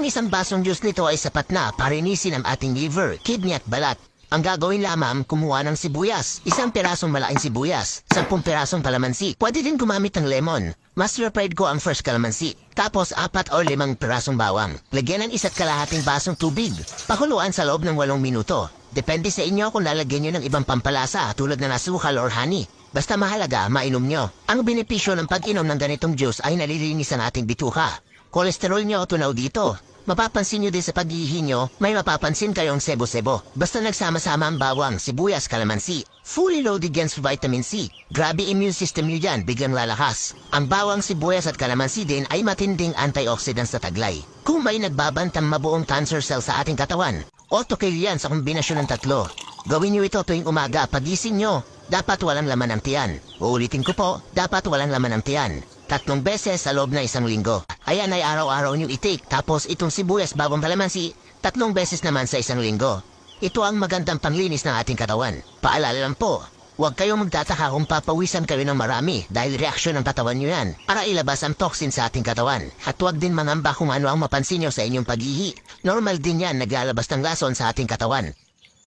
Ang isang basong juice nito ay sapat na para linisin ang ating liver, kidney at balat. Ang gagawin lamang, kumuha ng sibuyas, isang pirasong malaking sibuyas, 10 pirasong kalamansi. Pwede din gumamit ng lemon. Mas prepared ko ang fresh kalamansi. Tapos 4 o 5 pirasong bawang. Lagyan ng 1.5 basong tubig. Pakuluan sa loob ng 8 minuto. Depende sa inyo kung lalagyan nyo ng ibang pampalasa tulad ng asukal or honey. Basta mahalaga, mainom nyo. Ang benepisyo ng pag-inom ng ganitong juice ay nalilinis ang ating bituka. Kolesterol nyo tunaw dito. Mapapansin nyo din sa pag-ihi nyo, may mapapansin kayong sebo-sebo. Basta nagsama-sama ang bawang, sibuyas, kalamansi. Fully loaded against vitamin C. Grabe immune system nyo yan, biglang lalakas. Ang bawang, sibuyas at kalamansi din ay matinding antioxidant sa taglay. Kung may nagbabantang mabuong cancer cell sa ating katawan, auto-kill yan sa kombinasyon ng tatlo. Gawin nyo ito tuwing umaga, pagising nyo. Dapat walang laman ang tiyan. Uulitin ko po, dapat walang laman ang tiyan. 3 beses sa loob na 1 linggo. Ayan ay araw-araw nyo i-take. Tapos itong sibuyas bawang kalamansi, 3 beses naman sa 1 linggo. Ito ang magandang panglinis ng ating katawan. Paalala lang po, huwag kayong magtataka kung papawisan kayo ng marami dahil reaksyon ng katawan nyo yan para ilabas ang toxin sa ating katawan. At huwag din mangamba kung ano ang mapansin nyo sa inyong pag-ihi. Normal din yan naglalabas ng lason sa ating katawan.